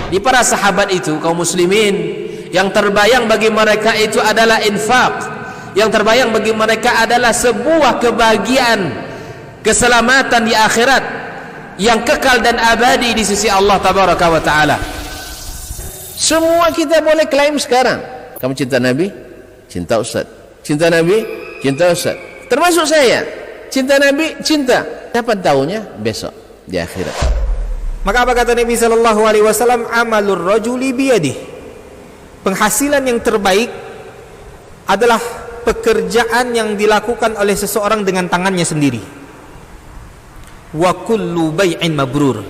Di para sahabat itu, kaum muslimin, yang terbayang bagi mereka itu adalah infak, yang terbayang bagi mereka adalah sebuah kebahagiaan, keselamatan di akhirat yang kekal dan abadi di sisi Allah tabaraka wa taala. Semua kita boleh klaim sekarang, kamu cinta Nabi, cinta Ustaz. Cinta Nabi, cinta Ustaz. Termasuk saya, cinta Nabi, cinta. Dapat tahunya besok di akhirat. Maka apa kata Nabi sallallahu alaihi wasallam? Amalur rajuli biyadihi. Penghasilan yang terbaik adalah pekerjaan yang dilakukan oleh seseorang dengan tangannya sendiri. Wa kullu bai'in mabrur,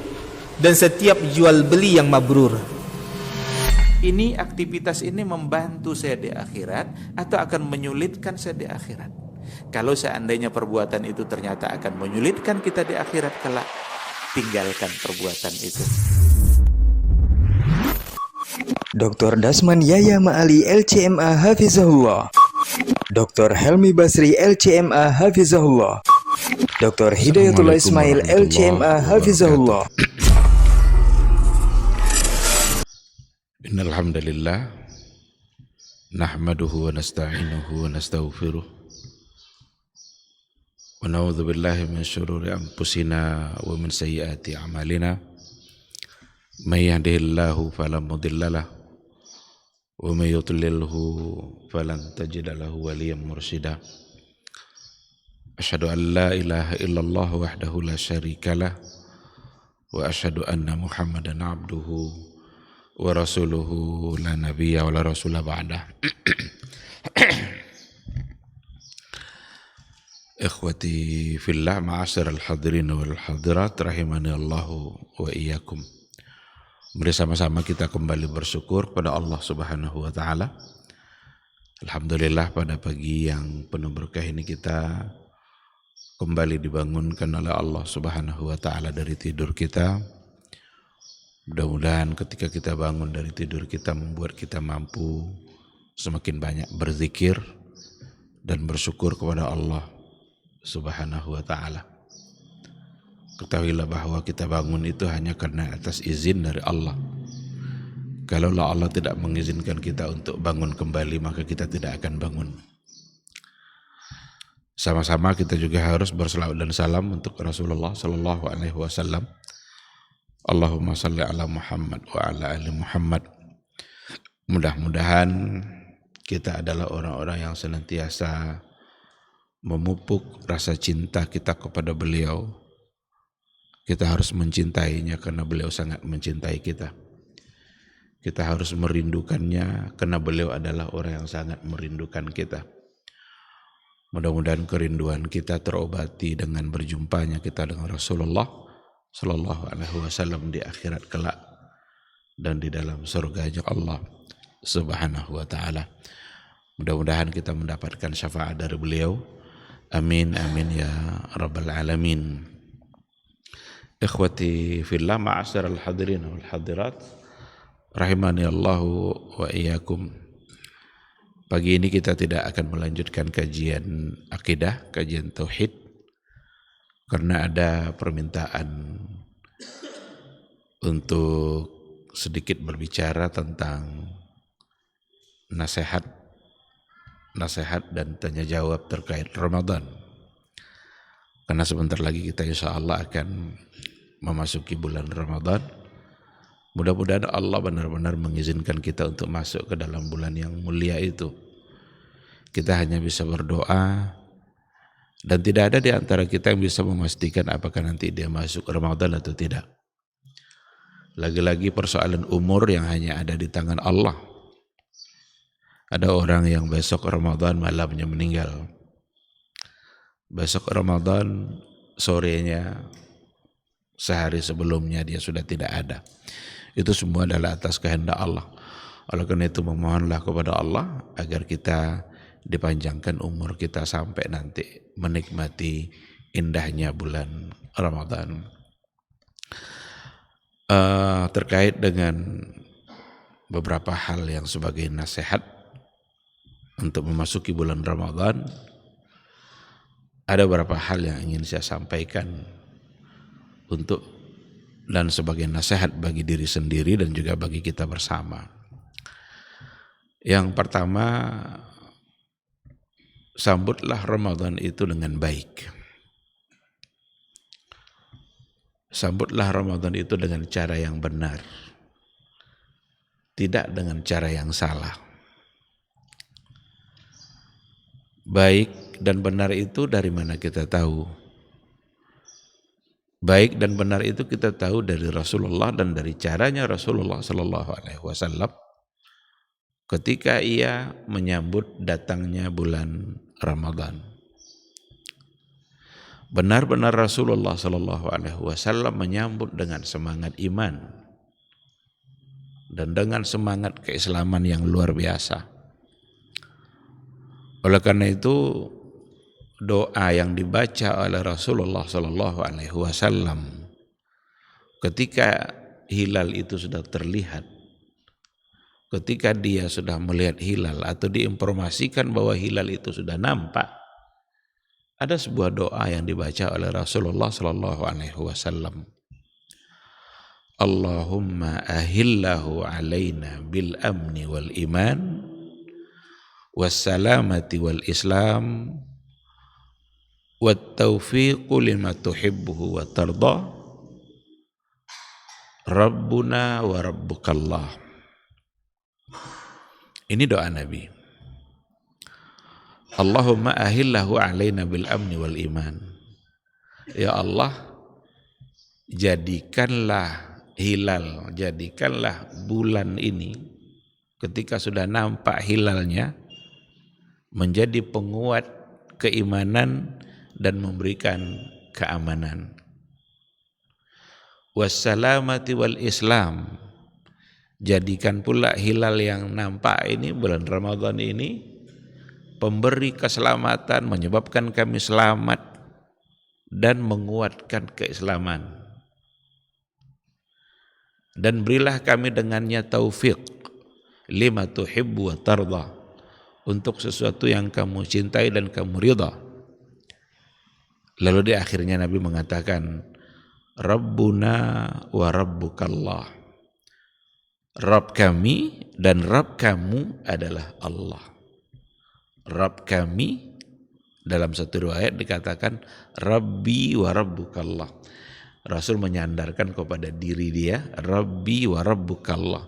dan setiap jual beli yang mabrur. Ini aktivitas ini membantu saya di akhirat atau akan menyulitkan saya di akhirat? Kalau seandainya perbuatan itu ternyata akan menyulitkan kita di akhirat kelak, tinggalkan perbuatan itu. Dr. Dasman Yaya Ma'ali LCMA Hafizahullah, Dr. Helmi Basri LCMA Hafizahullah, Dr. Hidayatullah Ismail LCMA Hafizahullah. Innal hamdalillah nahmaduhu wa nasta'inuhu wa nastaghfiruh wa na'udzu billahi min syururi anfusina wa min sayyiati a'malina. May yahdihillahu fala mudhillalah wa may yudlilhu falan tajida lahu waliyyan mursyida. Asyhadu an la ilaha illallah wahdahu la syarikalah wa asyhadu anna Muhammadan abduhu wa rasuluhu la nabiyya wa la rasula ba'dah. Ikhwati fillah, ma'asyiral hadirin wal hadirat rahimani Allahu wa iyyakum. Bersama-sama kita kembali bersyukur kepada Allah Subhanahu wa taala. Alhamdulillah, pada pagi yang penuh berkah ini kita kembali dibangunkan oleh Allah Subhanahu wa taala dari tidur kita. Mudah-mudahan ketika kita bangun dari tidur kita membuat kita mampu semakin banyak berzikir dan bersyukur kepada Allah Subhanahu wa taala. Ketahuilah bahwa kita bangun itu hanya karena atas izin dari Allah. Kalaulah Allah tidak mengizinkan kita untuk bangun kembali, maka kita tidak akan bangun. Sama-sama kita juga harus berselawat dan salam untuk Rasulullah sallallahu alaihi wasallam. Allahumma salli ala Muhammad wa ala ali Muhammad. Mudah-mudahan kita adalah orang-orang yang senantiasa memupuk rasa cinta kita kepada beliau. Kita harus mencintainya karena beliau sangat mencintai kita. Kita harus merindukannya karena beliau adalah orang yang sangat merindukan kita. Mudah-mudahan kerinduan kita terobati dengan berjumpanya kita dengan Rasulullah sallallahu alaihi wasallam di akhirat kelak dan di dalam surganya Allah Subhanahu wa taala. Mudah-mudahan kita mendapatkan syafaat dari beliau. Amin amin ya rabbal alamin. Ikhwati fillah, ma'asyiral hadirin wal hadirat rahimani Allahu wa iyyakum. Pagi ini kita tidak akan melanjutkan kajian akidah, kajian tauhid, karena ada permintaan untuk sedikit berbicara tentang nasihat dan tanya jawab terkait Ramadan. Karena sebentar lagi kita insya Allah akan memasuki bulan Ramadan. Mudah-mudahan Allah benar-benar mengizinkan kita untuk masuk ke dalam bulan yang mulia itu. Kita hanya bisa berdoa, dan tidak ada di antara kita yang bisa memastikan apakah nanti dia masuk Ramadan atau tidak. Lagi-lagi persoalan umur yang hanya ada di tangan Allah. Ada orang yang besok Ramadan malamnya meninggal. Besok Ramadan sorenya, sehari sebelumnya dia sudah tidak ada. Itu semua adalah atas kehendak Allah. Oleh karena itu memohonlah kepada Allah agar kita dipanjangkan umur kita sampai nanti menikmati indahnya bulan Ramadan. Terkait dengan beberapa hal yang sebagai nasihat untuk memasuki bulan Ramadan, ada beberapa hal yang ingin saya sampaikan untuk dan sebagai nasihat bagi diri sendiri dan juga bagi kita bersama. Yang pertama, sambutlah Ramadan itu dengan baik. Sambutlah Ramadan itu dengan cara yang benar, tidak dengan cara yang salah. Baik dan benar itu dari mana kita tahu? Baik dan benar itu kita tahu dari Rasulullah dan dari caranya Rasulullah Sallallahu Alaihi Wasallam ketika ia menyambut datangnya bulan Ramadan. Benar-benar Rasulullah Sallallahu Alaihi Wasallam menyambut dengan semangat iman dan dengan semangat keislaman yang luar biasa. Oleh karena itu, doa yang dibaca oleh Rasulullah Sallallahu Alaihi Wasallam ketika hilal itu sudah terlihat, ketika dia sudah melihat hilal atau diinformasikan bahwa hilal itu sudah nampak, ada sebuah doa yang dibaca oleh Rasulullah Sallallahu Alaihi Wasallam. Allahumma ahillahu alaina bil amni wal iman wassalamati wal islam wat taufiqu lima tuhibbuhu wa tarda Rabbuna wa Rabbukallah. Ini doa Nabi. Allahumma ahillahu alaina bil amni wal iman. Ya Allah, jadikanlah hilal, jadikanlah bulan ini ketika sudah nampak hilalnya menjadi penguat keimanan dan memberikan keamanan. Wassalamati wal islam, jadikan pula hilal yang nampak ini, bulan Ramadan ini, pemberi keselamatan, menyebabkan kami selamat dan menguatkan keislaman. Dan berilah kami dengannya taufik lima tuhibbu wa tarda, untuk sesuatu yang kamu cintai dan kamu ridha. Lalu di akhirnya Nabi mengatakan, Rabbuna wa Rabbukallah. Rabb kami dan Rabb kamu adalah Allah. Rabb kami, dalam satu riwayat dikatakan Rabbi wa Rabbukallah. Rasul menyandarkan kepada diri dia, Rabbi wa Rabbukallah.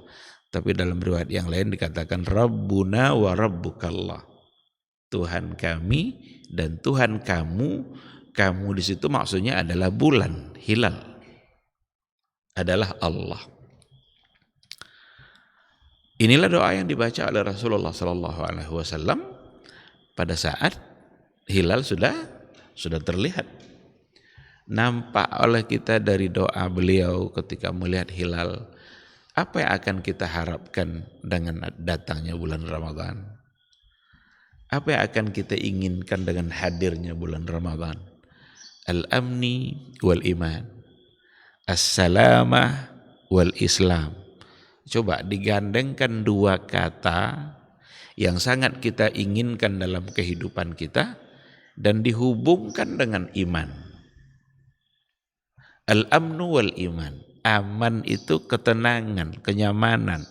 Tapi dalam riwayat yang lain dikatakan Rabbuna wa Rabbukallah. Tuhan kami dan Tuhan kamu. Kamu di situ maksudnya adalah bulan, hilal. Adalah Allah. Inilah doa yang dibaca oleh Rasulullah Sallallahu Alaihi Wasallam pada saat hilal sudah terlihat. Nampak oleh kita dari doa beliau ketika melihat hilal. Apa yang akan kita harapkan dengan datangnya bulan Ramadan? Apa yang akan kita inginkan dengan hadirnya bulan Ramadan? Al-amni wal iman, as-salamah wal islam. Coba digandengkan dua kata yang sangat kita inginkan dalam kehidupan kita dan dihubungkan dengan iman. Al-amnu wal iman. Aman itu ketenangan, kenyamanan,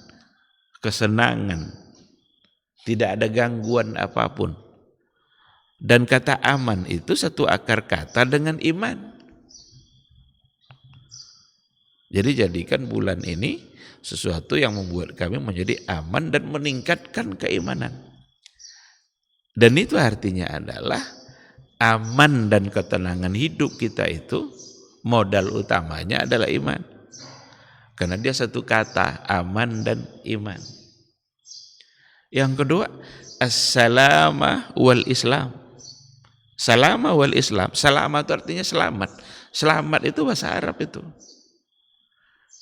kesenangan. Tidak ada gangguan apapun. Dan kata aman itu satu akar kata dengan iman. Jadi jadikan bulan ini sesuatu yang membuat kami menjadi aman dan meningkatkan keimanan. Dan itu artinya adalah aman dan ketenangan hidup kita itu modal utamanya adalah iman. Karena dia satu kata, aman dan iman. Yang kedua, as-salamah wal islam. Salama wal islam. Salama itu artinya selamat. Selamat itu bahasa Arab itu.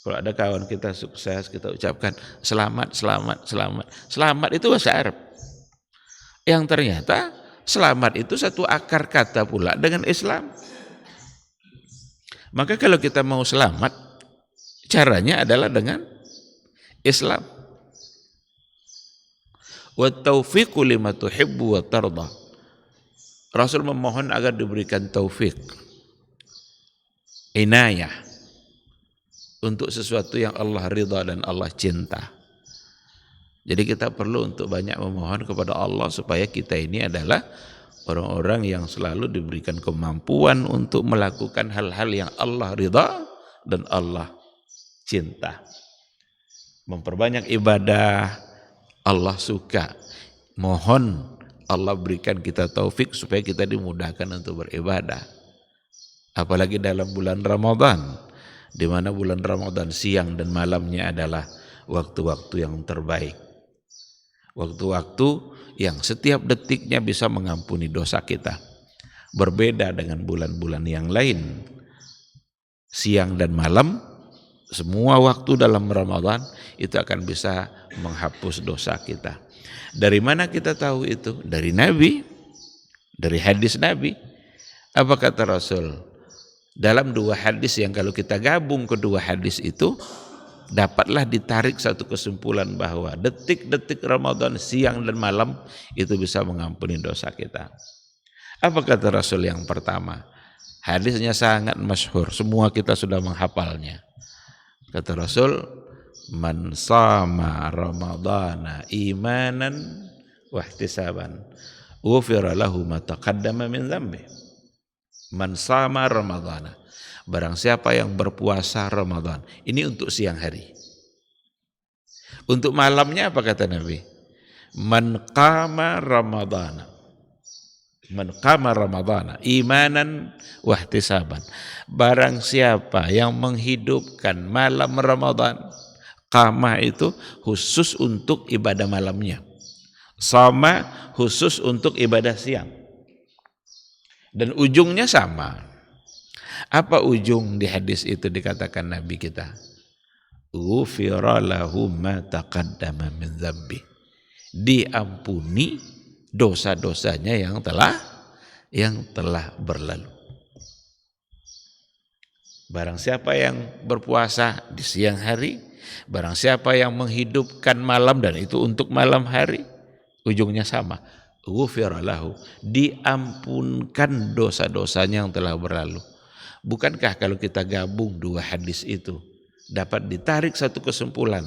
Kalau ada kawan kita sukses, kita ucapkan selamat, selamat, selamat. Selamat itu bahasa Arab. Yang ternyata selamat itu satu akar kata pula dengan Islam. Maka kalau kita mau selamat, caranya adalah dengan Islam. Wa taufiqu lima tuhibbu wa tarda. Rasul memohon agar diberikan taufik, inayah, untuk sesuatu yang Allah ridha dan Allah cinta. Jadi kita perlu untuk banyak memohon kepada Allah supaya kita ini adalah orang-orang yang selalu diberikan kemampuan untuk melakukan hal-hal yang Allah ridha dan Allah cinta. Memperbanyak ibadah, Allah suka. Mohon Allah berikan kita taufik supaya kita dimudahkan untuk beribadah. Apalagi dalam bulan Ramadan, di mana bulan Ramadan siang dan malamnya adalah waktu-waktu yang terbaik. Waktu-waktu yang setiap detiknya bisa mengampuni dosa kita. Berbeda dengan bulan-bulan yang lain. Siang dan malam, semua waktu dalam Ramadan itu akan bisa menghapus dosa kita. Dari mana kita tahu itu? Dari Nabi, dari hadis Nabi. Apa kata Rasul? Dalam dua hadis yang kalau kita gabung kedua hadis itu, dapatlah ditarik satu kesimpulan bahwa detik-detik Ramadan siang dan malam itu bisa mengampuni dosa kita. Apa kata Rasul yang pertama? Hadisnya sangat masyhur, semua kita sudah menghafalnya. Kata Rasul, man sama Ramadana imanan wahtisaban ghufira lahu ma taqaddama min dzambi. Man sama Ramadana, barang siapa yang berpuasa Ramadan, ini untuk siang hari. Untuk malamnya apa kata Nabi? Man qama Ramadana, man qama Ramadana imanan wahtisaban, barang siapa yang menghidupkan malam Ramadan. Qama itu khusus untuk ibadah malamnya, sama khusus untuk ibadah siang. Dan ujungnya sama. Apa ujung di hadis itu dikatakan Nabi kita? Ghufira lahu ma taqaddama min dzambi. Diampuni dosa-dosanya yang telah berlalu. Barang siapa yang berpuasa di siang hari, barang siapa yang menghidupkan malam dan itu untuk malam hari, ujungnya sama. Ghufira lahu, diampunkan dosa-dosanya yang telah berlalu. Bukankah kalau kita gabung dua hadis itu dapat ditarik satu kesimpulan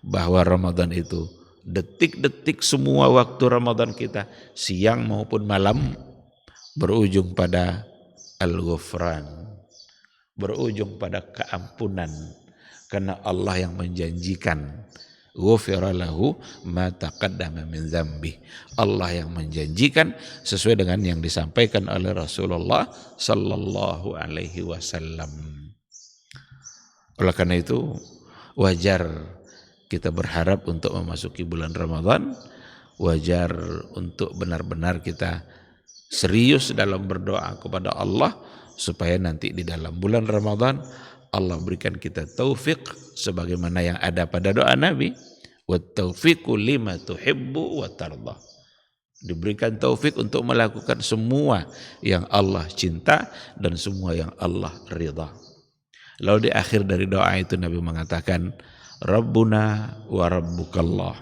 bahwa Ramadan itu detik-detik semua waktu Ramadan kita siang maupun malam berujung pada al-ghufran, berujung pada keampunan, karena Allah yang menjanjikan ghufira lahu ma taqaddama min dzambi. Allah yang menjanjikan sesuai dengan yang disampaikan oleh Rasulullah sallallahu alaihi wasallam. Oleh karena itu wajar kita berharap untuk memasuki bulan Ramadan, wajar untuk benar-benar kita serius dalam berdoa kepada Allah supaya nanti di dalam bulan Ramadan Allah berikan kita taufik sebagaimana yang ada pada doa Nabi, wa taufiqu lima tuhibbu wa tarda. Diberikan taufik untuk melakukan semua yang Allah cinta dan semua yang Allah ridha. Lalu di akhir dari doa itu Nabi mengatakan, Rabbuna wa rabbukallah.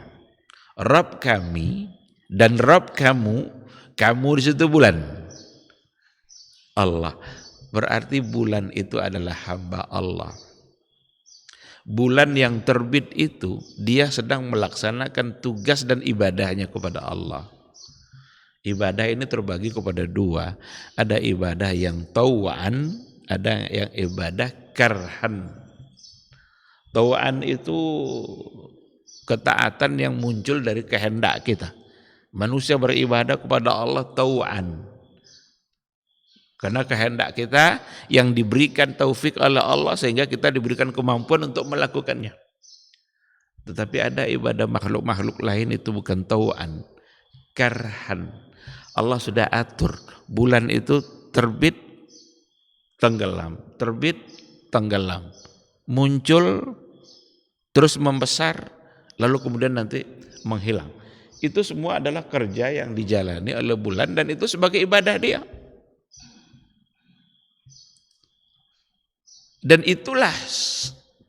Rabb kami dan Rabb kamu, kamu di situ bulan. Allah. Berarti bulan itu adalah hamba Allah. Bulan yang terbit itu dia sedang melaksanakan tugas dan ibadahnya kepada Allah. Ibadah ini terbagi kepada dua. Ada ibadah yang tawaan, ada yang ibadah karhan. Tawaan itu ketaatan yang muncul dari kehendak kita. Manusia beribadah kepada Allah tawaan. Karena kehendak kita yang diberikan taufik oleh Allah sehingga kita diberikan kemampuan untuk melakukannya. Tetapi ada ibadah makhluk-makhluk lain itu bukan tawaan, karhan. Allah sudah atur bulan itu terbit, tenggelam, terbit, tenggelam, muncul, terus membesar, lalu kemudian nanti menghilang. Itu semua adalah kerja yang dijalani oleh bulan dan itu sebagai ibadah dia. Dan itulah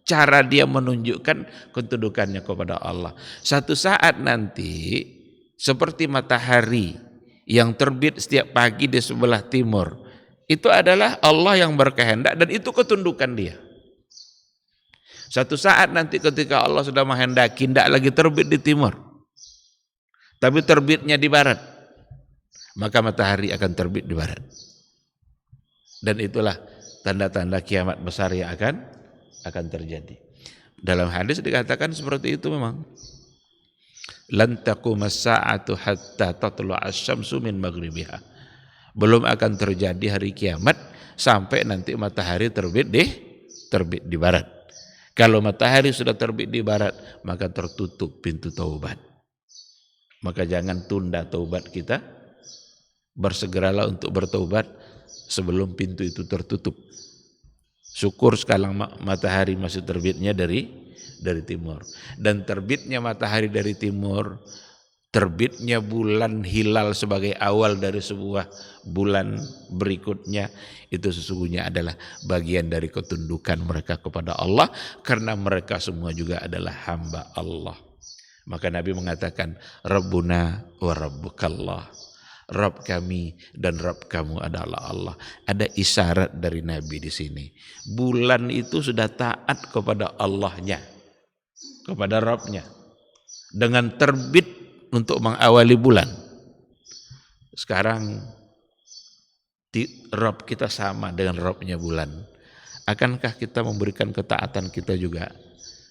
cara dia menunjukkan kedudukannya kepada Allah. Satu saat nanti seperti matahari yang terbit setiap pagi di sebelah timur, itu adalah Allah yang berkehendak dan itu ketundukan dia. Satu saat nanti ketika Allah sudah menghendaki tidak lagi terbit di timur, tapi terbitnya di barat, maka matahari akan terbit di barat. Dan itulah tanda-tanda kiamat besar yang akan terjadi. Dalam hadis dikatakan seperti itu memang. Lan taqumas sa'atu hatta tatlu'a asy-syamsu min maghribiha. Belum akan terjadi hari kiamat sampai nanti matahari terbit di barat. Kalau matahari sudah terbit di barat, maka tertutup pintu taubat. Maka jangan tunda taubat kita. Bersegeralah untuk bertaubat sebelum pintu itu tertutup. Syukur sekarang matahari masih terbitnya dari timur. Dan terbitnya matahari dari timur, terbitnya bulan hilal sebagai awal dari sebuah bulan berikutnya, itu sesungguhnya adalah bagian dari ketundukan mereka kepada Allah, karena mereka semua juga adalah hamba Allah. Maka Nabi mengatakan, Rabbuna wa Rabbukallah, Rabb kami dan Rabb kamu adalah Allah. Ada isyarat dari Nabi di sini. Bulan itu sudah taat kepada Allahnya, kepada Rabbnya, dengan terbit untuk mengawali bulan. Sekarang Rabb kita sama dengan Rabbnya bulan. Akankah kita memberikan ketaatan kita juga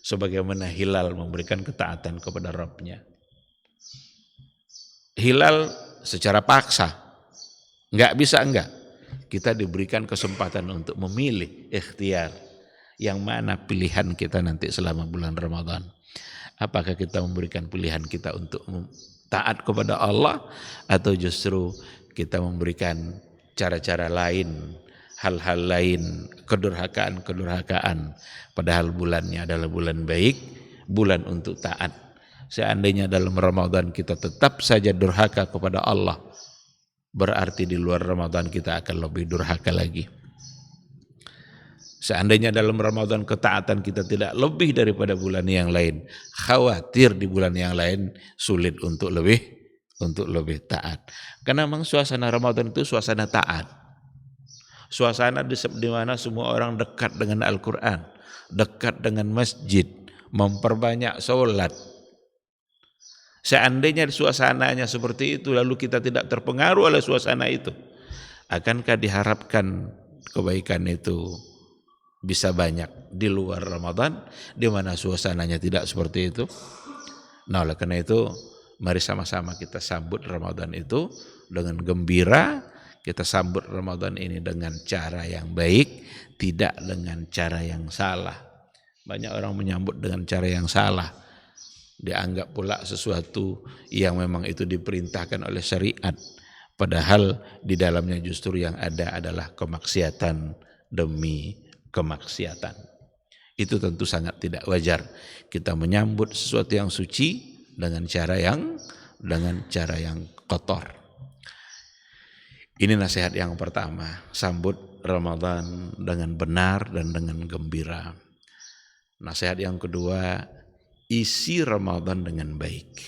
sebagaimana hilal memberikan ketaatan kepada Rabbnya? Hilal secara paksa, enggak bisa enggak. Kita diberikan kesempatan untuk memilih, ikhtiar. Yang mana pilihan kita nanti selama bulan Ramadan? Apakah kita memberikan pilihan kita untuk taat kepada Allah, atau justru kita memberikan cara-cara lain, hal-hal lain, kedurhakaan, padahal bulannya adalah bulan baik, bulan untuk taat. Seandainya dalam Ramadan kita tetap saja durhaka kepada Allah, berarti di luar Ramadan kita akan lebih durhaka lagi. Seandainya dalam Ramadan ketaatan kita tidak lebih daripada bulan yang lain, khawatir di bulan yang lain sulit untuk lebih taat. Karena memang suasana Ramadan itu suasana taat. Suasana di mana semua orang dekat dengan Al-Quran, dekat dengan masjid, memperbanyak sholat. Seandainya suasananya seperti itu, lalu kita tidak terpengaruh oleh suasana itu, akankah diharapkan kebaikan itu bisa banyak di luar Ramadan, di mana suasananya tidak seperti itu? Nah, oleh karena itu, mari sama-sama kita sambut Ramadan itu dengan gembira. Kita sambut Ramadan ini dengan cara yang baik, tidak dengan cara yang salah. Banyak orang menyambut dengan cara yang salah. Dianggap pula sesuatu yang memang itu diperintahkan oleh syariat, padahal di dalamnya justru yang ada adalah kemaksiatan demi kemaksiatan. Itu tentu sangat tidak wajar. Kita menyambut sesuatu yang suci dengan cara yang kotor. Ini nasihat yang pertama, sambut Ramadan dengan benar dan dengan gembira. Nasihat yang kedua, isi Ramadan dengan baik.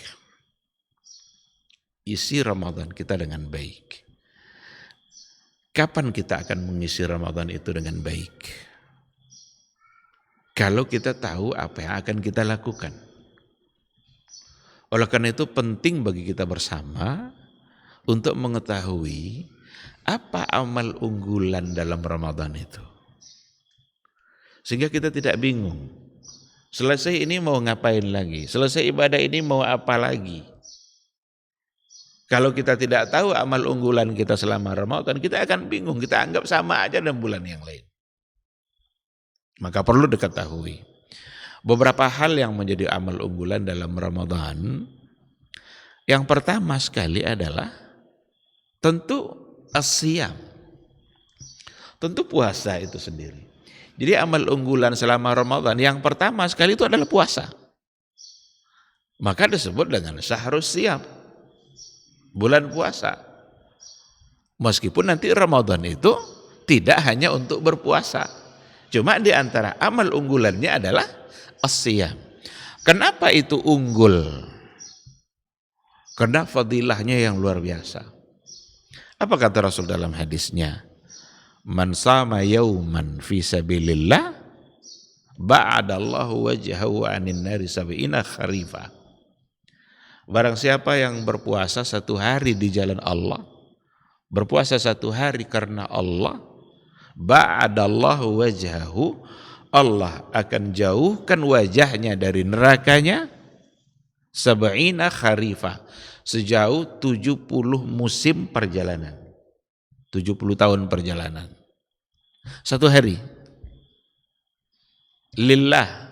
Isi Ramadan kita dengan baik. Kapan kita akan mengisi Ramadan itu dengan baik? Kalau kita tahu apa yang akan kita lakukan. Oleh karena itu penting bagi kita bersama untuk mengetahui apa amal unggulan dalam Ramadan itu. Sehingga kita tidak bingung. Selesai ini mau ngapain lagi? Selesai ibadah ini mau apa lagi? Kalau kita tidak tahu amal unggulan kita selama Ramadan, kita akan bingung. Kita anggap sama aja dengan bulan yang lain. Maka perlu diketahui beberapa hal yang menjadi amal unggulan dalam Ramadan. Yang pertama sekali adalah tentu as-siyam. Tentu puasa itu sendiri. Jadi amal unggulan selama Ramadan yang pertama sekali itu adalah puasa. Maka disebut dengan syahrus siyam, bulan puasa. Meskipun nanti Ramadan itu tidak hanya untuk berpuasa. Cuma di antara amal unggulannya adalah as-siyam. Kenapa itu unggul? Karena fadilahnya yang luar biasa. Apa kata Rasul dalam hadisnya? Man sama yauman fi sabilillah ba'adallahu wajhahu 'anil nari sab'ina kharifa. Barang siapa yang berpuasa 1 hari di jalan Allah, berpuasa 1 hari karena Allah, ba'adallahu wajhahu, Allah akan jauhkan wajahnya dari nerakanya sab'ina kharifa, sejauh 70 musim perjalanan, 70 tahun perjalanan. 1 hari lillah.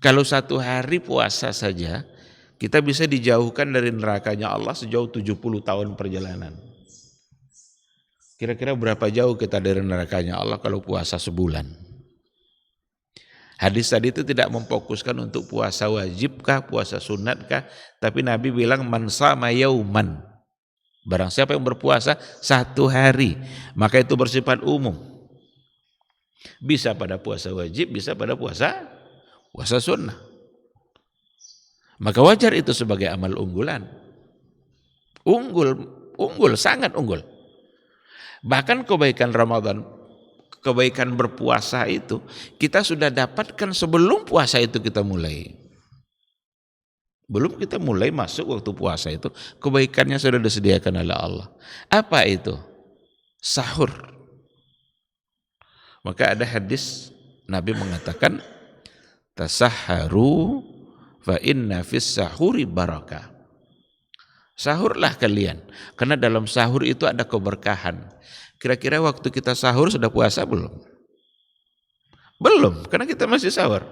Kalau 1 hari puasa saja, kita bisa dijauhkan dari nerakanya Allah sejauh 70 tahun perjalanan. Kira-kira berapa jauh kita dari nerakanya Allah kalau puasa sebulan? Hadis tadi itu tidak memfokuskan untuk puasa wajibkah, puasa sunnatkah, tapi Nabi bilang man shama yauman. Barang siapa yang berpuasa 1 hari, maka itu bersifat umum. Bisa pada puasa wajib, bisa pada puasa sunnah. Maka wajar itu sebagai amal unggulan. Unggul, sangat unggul. Bahkan kebaikan Ramadan, kebaikan berpuasa itu kita sudah dapatkan sebelum puasa itu kita mulai. Belum kita mulai masuk waktu puasa itu, kebaikannya sudah disediakan oleh Allah. Apa itu? Sahur. Maka ada hadis Nabi mengatakan, tasahharu fa inna fis sahuri barakah. Sahurlah kalian, karena dalam sahur itu ada keberkahan. Kira-kira waktu kita sahur sudah puasa belum? Belum, karena kita masih sahur.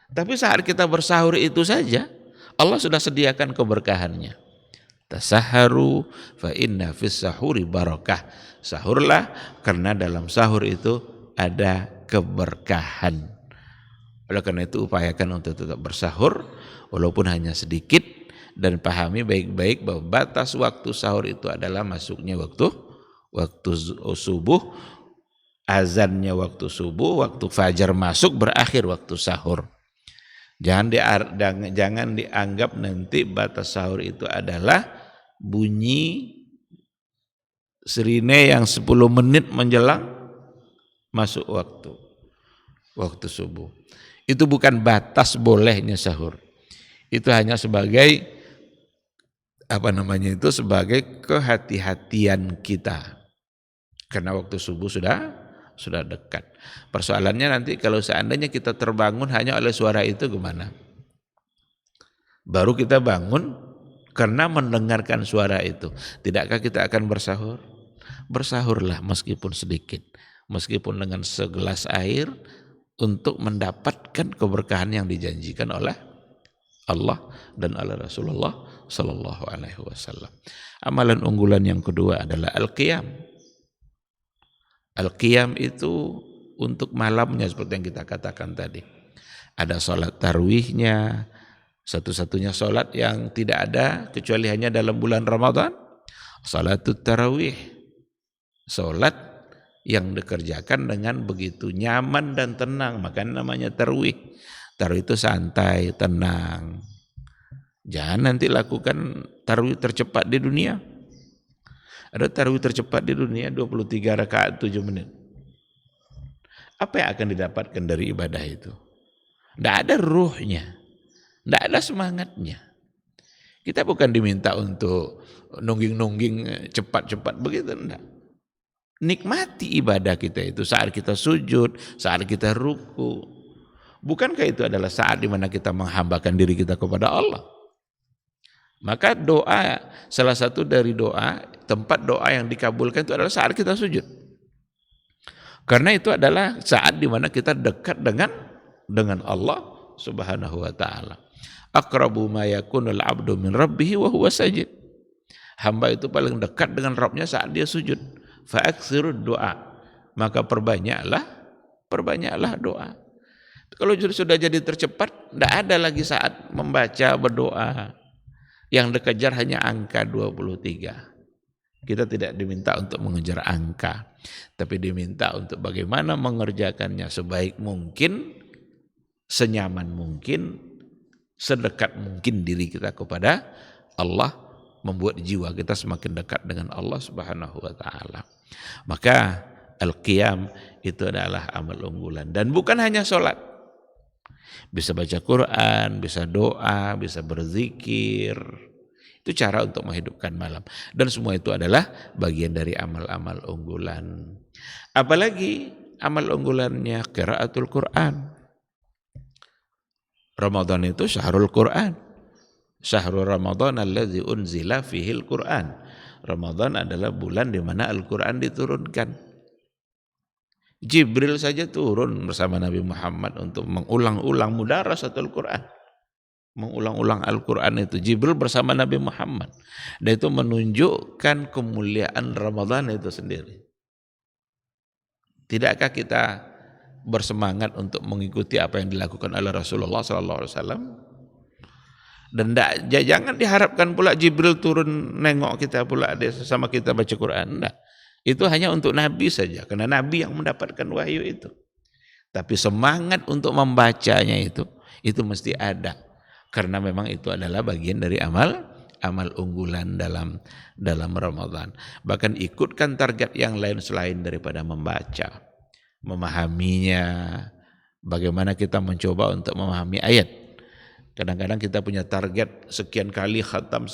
Tapi saat kita bersahur itu saja, Allah sudah sediakan keberkahannya. Tasahharu fa inna fis sahuri barakah. Sahurlah, karena dalam sahur itu ada keberkahan. Oleh karena itu upayakan untuk tetap bersahur walaupun hanya sedikit, dan pahami baik-baik bahwa batas waktu sahur itu adalah masuknya waktu subuh, azannya waktu subuh, waktu fajar masuk, berakhir waktu sahur. Jangan dianggap nanti batas sahur itu adalah bunyi sirine yang 10 menit menjelang masuk waktu subuh. Itu bukan batas bolehnya sahur. Itu hanya sebagai sebagai kehati-hatian kita. Karena waktu subuh sudah dekat. Persoalannya nanti kalau seandainya kita terbangun hanya oleh suara itu gimana? Baru kita bangun karena mendengarkan suara itu. Tidakkah kita akan bersahur? Bersahurlah meskipun sedikit. Meskipun dengan segelas air, untuk mendapatkan keberkahan yang dijanjikan oleh Allah dan oleh Rasulullah Sallallahu Alaihi Wasallam. Amalan unggulan yang kedua adalah al-qiyam. Al-qiyam itu untuk malamnya seperti yang kita katakan tadi. Ada sholat tarwihnya, satu-satunya sholat yang tidak ada kecuali hanya dalam bulan Ramadan. Sholatut tarawih, sholat yang dikerjakan dengan begitu nyaman dan tenang, makanya namanya tarwih. Tarwih itu santai, tenang. Jangan nanti lakukan tarwih tercepat di dunia. Ada tarwih tercepat di dunia 23 rakaat 7 menit. Apa yang akan didapatkan dari ibadah itu? Tidak ada ruhnya, tidak ada semangatnya. Kita bukan diminta untuk nungging-nungging cepat-cepat begitu, enggak. Nikmati ibadah kita itu saat kita sujud, saat kita ruku. Bukankah itu adalah saat di mana kita menghambakan diri kita kepada Allah? Maka doa, salah satu dari doa, tempat doa yang dikabulkan itu adalah saat kita sujud. Karena itu adalah saat di mana kita dekat dengan Allah Subhanahu wa taala. Aqrabu ma yakunul 'abdu min rabbih wa huwa sajid. Hamba itu paling dekat dengan Rabbnya saat dia sujud. Fa'aktsirud doa, maka perbanyaklah doa. Kalau sudah jadi tercepat, tidak ada lagi saat membaca berdoa. Yang dikejar hanya angka 23. Kita tidak diminta untuk mengejar angka, tapi diminta untuk bagaimana mengerjakannya sebaik mungkin, senyaman mungkin, sedekat mungkin diri kita kepada Allah, membuat jiwa kita semakin dekat dengan Allah Subhanahu wa taala. Maka al-qiyam itu adalah amal unggulan. Dan bukan hanya sholat, bisa baca Quran, bisa doa, bisa berzikir. Itu cara untuk menghidupkan malam. Dan semua itu adalah bagian dari amal-amal unggulan. Apalagi amal unggulannya qiraatul Quran. Ramadan itu syahrul Quran. Syahrul Ramadan alladzi unzila fihil Quran. Ramadan adalah bulan di mana Al-Quran diturunkan. Jibril saja turun bersama Nabi Muhammad untuk mengulang-ulang mudarasatul Quran. Mengulang-ulang Al-Quran itu. Jibril bersama Nabi Muhammad. Dan itu menunjukkan kemuliaan Ramadan itu sendiri. Tidakkah kita bersemangat untuk mengikuti apa yang dilakukan oleh Rasulullah SAW? Dan jangan diharapkan pula Jibril turun nengok kita pula sama kita baca Quran. Enggak. Itu hanya untuk Nabi saja, karena Nabi yang mendapatkan wahyu itu. Tapi semangat untuk membacanya itu mesti ada, karena memang itu adalah bagian dari amal unggulan dalam Ramadan. Bahkan ikutkan target yang lain selain daripada membaca, memahaminya. Bagaimana kita mencoba untuk memahami ayat. Kadang-kadang kita punya target sekian kali khatam,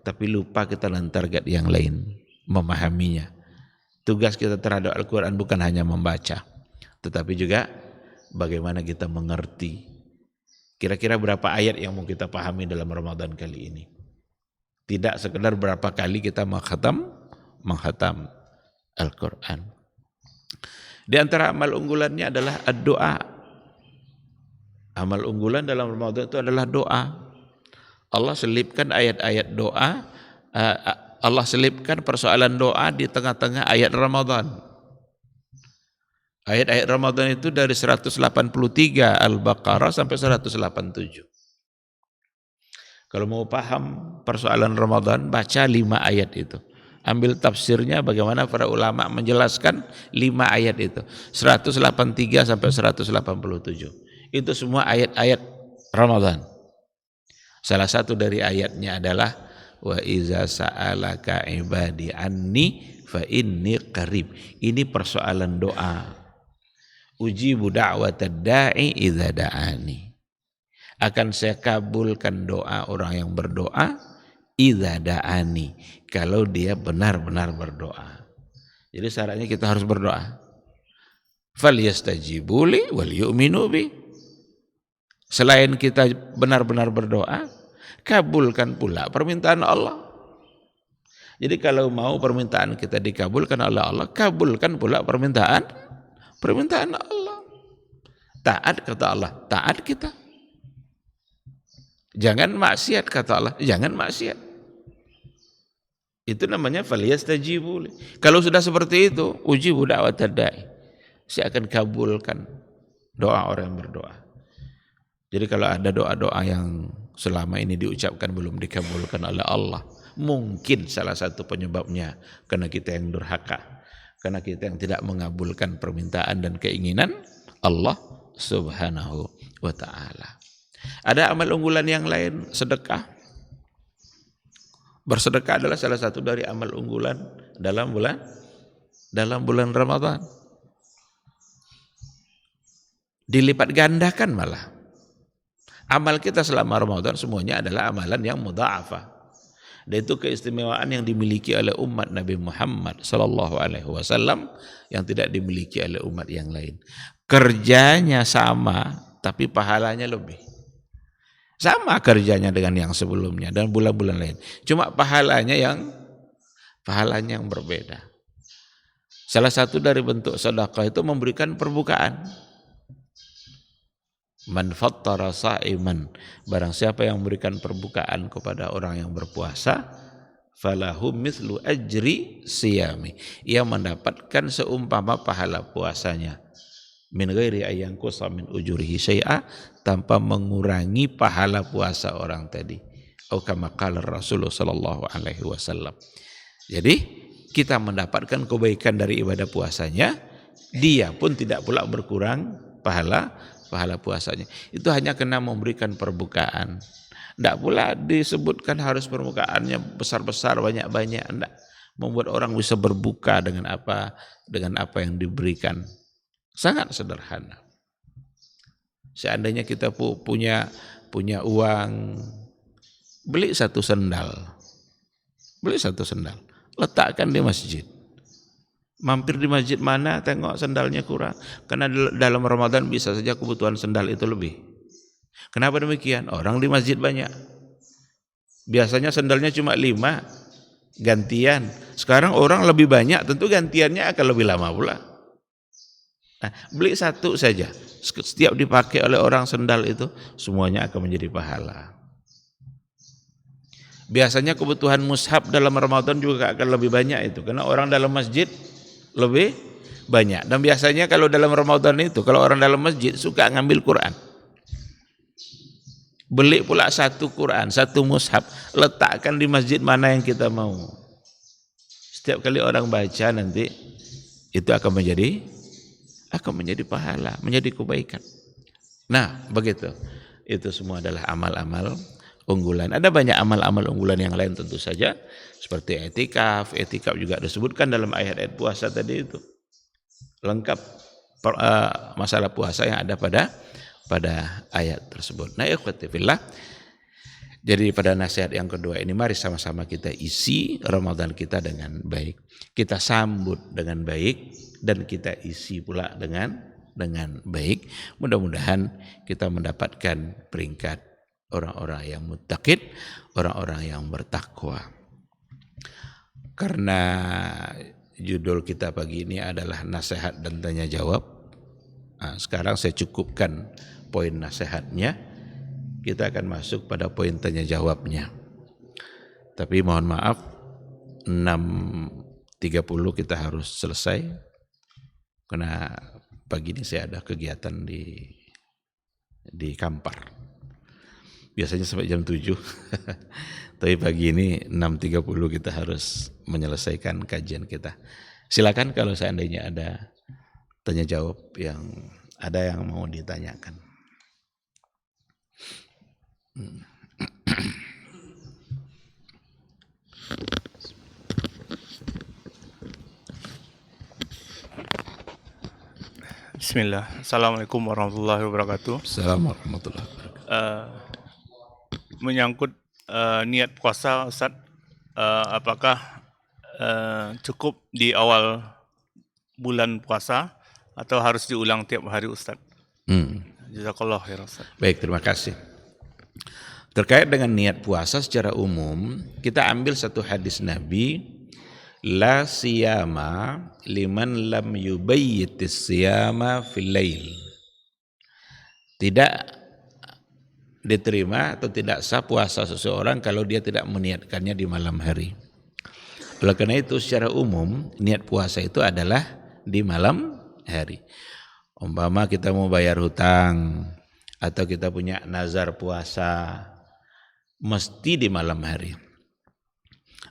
tapi lupa kita dengan target yang lain, memahaminya. Tugas kita terhadap Al-Quran bukan hanya membaca, tetapi juga bagaimana kita mengerti. Kira-kira berapa ayat yang mau kita pahami dalam Ramadan kali ini. Tidak sekedar berapa kali kita menghatam Al-Quran. Di antara amal unggulannya adalah doa. Amal unggulan dalam Ramadan itu adalah doa. Allah selipkan ayat-ayat doa, Allah selipkan persoalan doa di tengah-tengah ayat Ramadan. Ayat-ayat Ramadan itu dari 183 Al-Baqarah sampai 187. Kalau mau paham persoalan Ramadan, baca 5 ayat itu. Ambil tafsirnya bagaimana para ulama menjelaskan 5 ayat itu. 183 sampai 187. Itu semua ayat-ayat Ramadan. Salah satu dari ayatnya adalah wa iza sa'alaka ibadi anni fa inni qarib. Ini persoalan doa. Ujibu da'watad da'i idza da'ani. Akan saya kabulkan doa orang yang berdoa idza da'ani, kalau dia benar-benar berdoa. Jadi syaratnya kita harus berdoa. Falyastajibu li wal yu'minu bi. Selain kita benar-benar berdoa, kabulkan pula permintaan Allah. Jadi kalau mau permintaan kita dikabulkan oleh Allah, kabulkan pula permintaan Allah. Taat kata Allah, taat kita. Jangan maksiat kata Allah, jangan maksiat. Itu namanya falyastajibu li. Kalau sudah seperti itu, ujibu da'watad da'i. Saya akan kabulkan doa orang yang berdoa. Jadi kalau ada doa-doa yang selama ini diucapkan belum dikabulkan oleh Allah, mungkin salah satu penyebabnya karena kita yang durhaka, karena kita yang tidak mengabulkan permintaan dan keinginan Allah Subhanahu wa ta'ala. Ada amal unggulan yang lain, sedekah. Bersedekah adalah salah satu dari amal unggulan dalam bulan Ramadan. Dilipat gandakan malah. Amal kita selama Ramadan semuanya adalah amalan yang mudha'afah. Dan itu keistimewaan yang dimiliki oleh umat Nabi Muhammad sallallahu alaihi wasallam yang tidak dimiliki oleh umat yang lain. Kerjanya sama tapi pahalanya lebih. Sama kerjanya dengan yang sebelumnya dan bulan-bulan lain. Cuma pahalanya yang berbeda. Salah satu dari bentuk sedekah itu memberikan perbukaan. Man fattara sa'iman, barang siapa yang memberikan perbukaan kepada orang yang berpuasa, falahu mithlu ajri siyami, ia mendapatkan seumpama pahala puasanya, min ghairi ayyanqusa min ujurihi syai'a, tanpa mengurangi pahala puasa orang tadi. Atau kama qala Rasulullah sallallahu alaihi wasallam. Jadi kita mendapatkan kebaikan dari ibadah puasanya, dia pun tidak pula berkurang pahala puasanya. Itu hanya kena memberikan perbukaan. Tidak pula disebutkan harus permukaannya besar-besar, banyak-banyak. Tidak. membuat orang bisa berbuka dengan apa yang diberikan. Sangat sederhana. Seandainya kita punya uang, beli satu sendal, letakkan di masjid. Mampir di masjid mana, tengok sendalnya kurang. Karena dalam Ramadan bisa saja kebutuhan sendal itu lebih. Kenapa demikian? Orang di masjid banyak. Biasanya sendalnya cuma 5, gantian. Sekarang orang lebih banyak, tentu gantiannya akan lebih lama pula. Nah, beli satu saja. Setiap dipakai oleh orang sendal itu, semuanya akan menjadi pahala. Biasanya kebutuhan mushaf dalam Ramadan juga akan lebih banyak itu. Karena orang dalam masjid lebih banyak. Dan biasanya kalau dalam Ramadan itu, kalau orang dalam masjid suka ngambil Quran. Beli pula satu Quran, satu mushaf, letakkan di masjid mana yang kita mau. Setiap kali orang baca nanti, itu akan menjadi pahala, menjadi kebaikan. Nah, begitu. Itu semua adalah amal-amal unggulan. Ada banyak amal-amal unggulan yang lain tentu saja, seperti etikaf. Etikaf juga disebutkan dalam ayat-ayat puasa tadi itu. Lengkap masalah puasa yang ada pada ayat tersebut. Nah, ikhwati fillah. Jadi pada nasihat yang kedua ini, mari sama-sama kita isi Ramadan kita dengan baik. Kita sambut dengan baik dan kita isi pula dengan baik. Mudah-mudahan kita mendapatkan peringkat orang-orang yang muttaqin, orang-orang yang bertakwa. Karena judul kita pagi ini adalah nasihat dan tanya jawab. Nah, sekarang saya cukupkan poin nasihatnya, kita akan masuk pada poin tanya jawabnya. Tapi mohon maaf, 6.30 kita harus selesai, karena pagi ini saya ada kegiatan di Kampar. Biasanya sampai jam 7, tapi pagi ini 6.30 kita harus menyelesaikan kajian kita. Silakan kalau seandainya ada tanya jawab yang mau ditanyakan. Bismillah. Assalamualaikum warahmatullahi wabarakatuh. Assalamualaikum warahmatullahi wabarakatuh. Menyangkut niat puasa, Ustaz, apakah cukup di awal bulan puasa atau harus diulang tiap hari, Ustaz? Jazakallah khair, Ustaz. Baik, terima kasih. Terkait dengan niat puasa secara umum, kita ambil satu hadis Nabi, la siyama liman lam yubayyitis siyama fil lail. Tidak diterima atau tidak sah puasa seseorang kalau dia tidak meniatkannya di malam hari. Oleh karena itu secara umum niat puasa itu adalah di malam hari. Umpama kita mau bayar hutang atau kita punya nazar puasa, mesti di malam hari.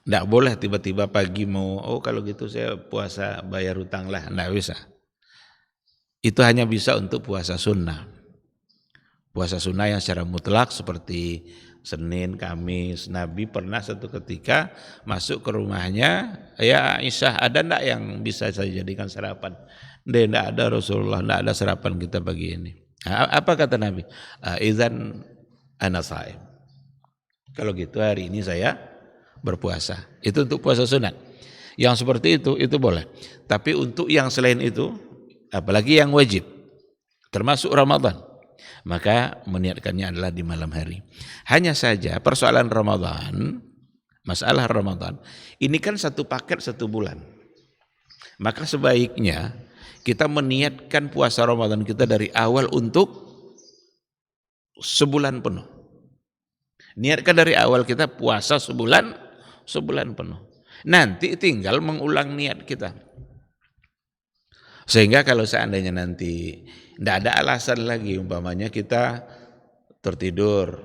Tidak boleh tiba-tiba pagi mau, kalau gitu saya puasa bayar hutang lah. Tidak bisa. Itu hanya bisa untuk puasa sunnah. Puasa sunnah yang secara mutlak seperti Senin, Kamis. Nabi pernah satu ketika masuk ke rumahnya, ya Aisyah, ada enggak yang bisa saya jadikan sarapan? Tidak ada Rasulullah, tidak ada sarapan kita pagi ini. Apa kata Nabi? Idzan ana shaim. Kalau gitu hari ini saya berpuasa. Itu untuk puasa sunat. Yang seperti itu boleh. Tapi untuk yang selain itu, apalagi yang wajib, termasuk Ramadan, maka meniatkannya adalah di malam hari. Hanya saja persoalan Ramadan, masalah Ramadan, ini kan satu paket 1 bulan. Maka sebaiknya kita meniatkan puasa Ramadan kita dari awal untuk sebulan penuh. Niatkan dari awal kita puasa sebulan penuh. Nanti tinggal mengulang niat kita. Sehingga kalau seandainya nanti tidak ada alasan lagi, umpamanya kita tidur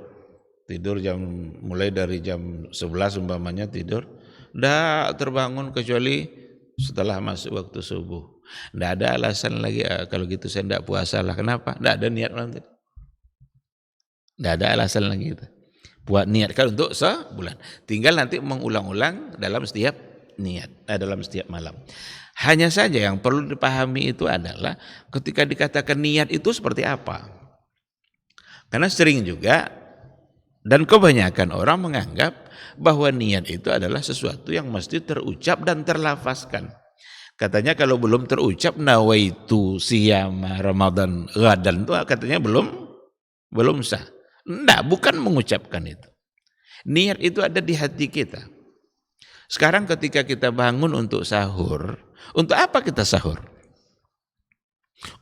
mulai dari jam 11 umpamanya tidur, tidak terbangun kecuali setelah masuk waktu subuh. Tidak ada alasan lagi, kalau gitu saya tidak puasa lah. Kenapa? Tidak ada niat nanti. Tidak ada alasan lagi itu. Buat niatkan untuk sebulan. Tinggal nanti mengulang-ulang dalam setiap dalam setiap malam. Hanya saja yang perlu dipahami itu adalah ketika dikatakan niat itu seperti apa. Karena sering juga dan kebanyakan orang menganggap bahwa niat itu adalah sesuatu yang mesti terucap dan terlafazkan. Katanya kalau belum terucap nawaitu siyama Ramadan ghadan itu katanya belum sah. Enggak, bukan mengucapkan itu. Niat itu ada di hati kita. Sekarang ketika kita bangun untuk sahur, untuk apa kita sahur?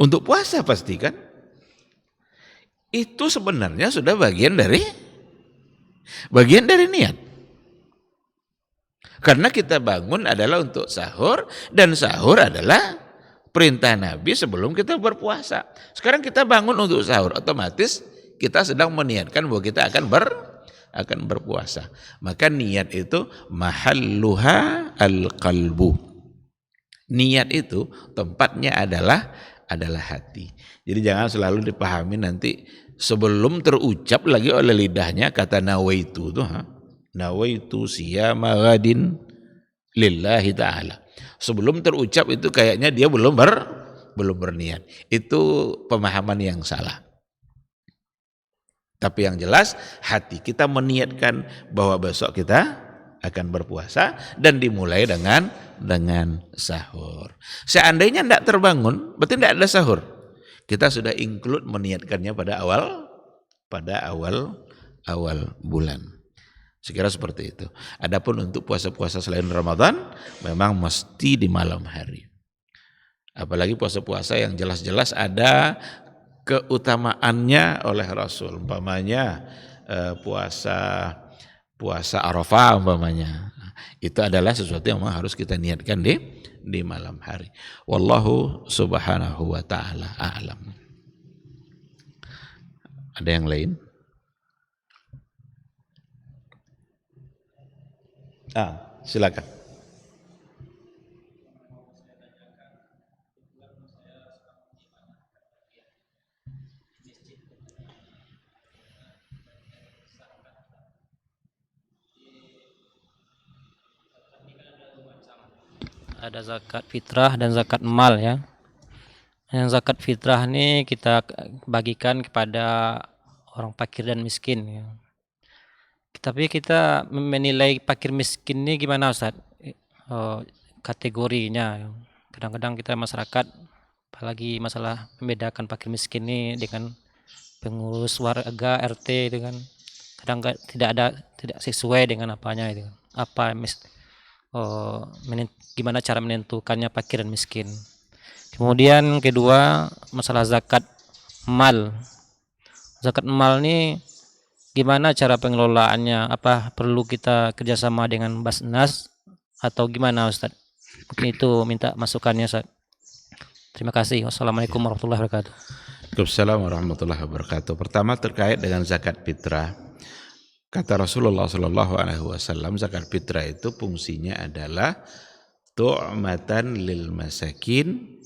Untuk puasa pasti kan? Itu sebenarnya sudah bagian dari niat. Karena kita bangun adalah untuk sahur, dan sahur adalah perintah Nabi sebelum kita berpuasa. Sekarang kita bangun untuk sahur, otomatis kita sedang meniatkan bahwa kita akan berpuasa. Maka niat itu mahalluha al-qalbu. Niat itu tempatnya adalah hati. Jadi jangan selalu dipahami nanti sebelum terucap lagi oleh lidahnya kata nawaitu itu, nawaitu siyama ghadin lillahi ta'ala. Sebelum terucap itu kayaknya dia belum berniat. Itu pemahaman yang salah. Tapi yang jelas hati kita meniatkan bahwa besok kita akan berpuasa dan dimulai dengan sahur. Seandainya tidak terbangun, berarti tidak ada sahur. Kita sudah include meniatkannya pada awal bulan. Sekira seperti itu. Adapun untuk puasa-puasa selain Ramadan memang mesti di malam hari. Apalagi puasa-puasa yang jelas-jelas ada keutamaannya oleh Rasul, umpamanya puasa Arafah umpamanya. Itu adalah sesuatu yang memang harus kita niatkan di malam hari. Wallahu subhanahu wa ta'ala a'lam. Ada yang lain? Silakan. Ada zakat fitrah dan zakat mal ya. Yang zakat fitrah ini kita bagikan kepada orang fakir dan miskin ya. Tapi kita menilai fakir miskin ini gimana Ustaz? Kategorinya. Kadang-kadang kita masyarakat, apalagi masalah membedakan fakir miskin ini dengan pengurus warga RT itu kan, kadang tidak sesuai dengan apanya itu. Gimana cara menentukannya fakir dan miskin. Kemudian kedua, masalah zakat mal. Zakat mal ini gimana cara pengelolaannya? Apa perlu kita kerjasama dengan Basnas atau gimana Ustaz? Mungkin itu minta masukannya Ustaz. Terima kasih. Wassalamualaikum warahmatullahi wabarakatuh. Waalaikumsalam warahmatullahi wabarakatuh. Pertama terkait dengan zakat fitrah. Kata Rasulullah SAW, zakat fitrah itu fungsinya adalah tu'matan lil masakin,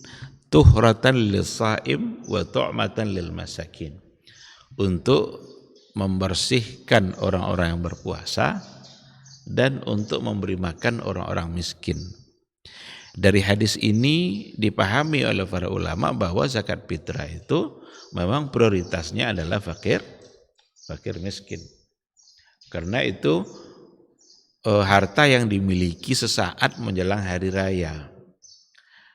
tuhratan lis saim, wa tu'matan lil masakin. Untuk membersihkan orang-orang yang berpuasa dan untuk memberi makan orang-orang miskin. Dari hadis ini dipahami oleh para ulama bahwa zakat fitrah itu memang prioritasnya adalah fakir miskin. Karena itu harta yang dimiliki sesaat menjelang hari raya.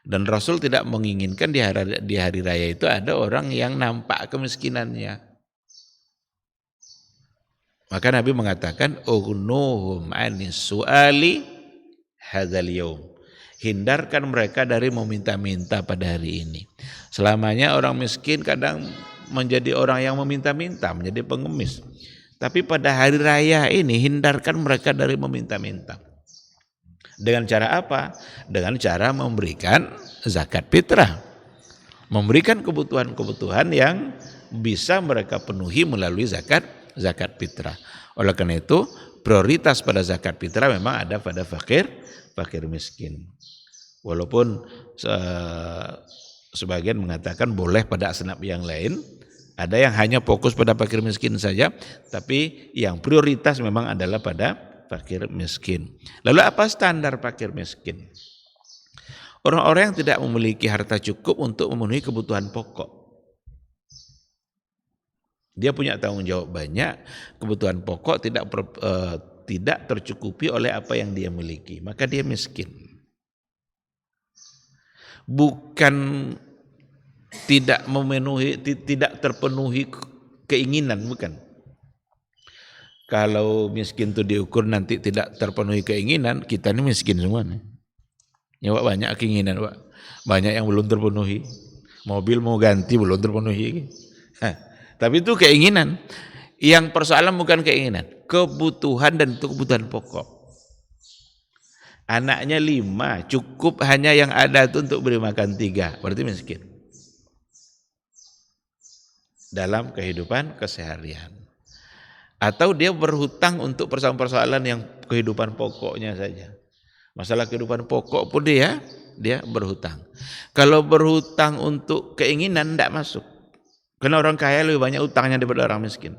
Dan Rasul tidak menginginkan di hari raya itu ada orang yang nampak kemiskinannya. Maka Nabi mengatakan ughnuhum anis su'ali hadzal yaum. Hindarkan mereka dari meminta-minta pada hari ini. Selamanya orang miskin kadang menjadi orang yang meminta-minta, menjadi pengemis. Tapi pada hari raya ini hindarkan mereka dari meminta-minta. Dengan cara apa? Dengan cara memberikan zakat fitrah. Memberikan kebutuhan-kebutuhan yang bisa mereka penuhi melalui zakat fitrah. Oleh karena itu, prioritas pada zakat fitrah memang ada pada fakir miskin. Walaupun sebagian mengatakan boleh pada asnaf yang lain, ada yang hanya fokus pada fakir miskin saja, tapi yang prioritas memang adalah pada fakir miskin. Lalu apa standar fakir miskin? Orang-orang yang tidak memiliki harta cukup untuk memenuhi kebutuhan pokok. Dia punya tanggung jawab banyak, kebutuhan pokok tidak tercukupi oleh apa yang dia miliki, maka dia miskin. Bukan tidak terpenuhi keinginan, bukan. Kalau miskin itu diukur nanti tidak terpenuhi keinginan, kita ini miskin semua nih. Ya Pak, banyak keinginan Pak, banyak yang belum terpenuhi. Mobil mau ganti belum terpenuhi. Tapi itu keinginan. Yang persoalan bukan keinginan, kebutuhan, dan itu kebutuhan pokok. Anaknya 5, cukup hanya yang ada itu untuk beri makan 3, berarti miskin. Dalam kehidupan keseharian. Atau dia berhutang untuk persoalan-persoalan yang kehidupan pokoknya saja. Masalah kehidupan pokok pun dia berhutang. Kalau berhutang untuk keinginan tidak masuk. Karena orang kaya lebih banyak utangnya daripada orang miskin.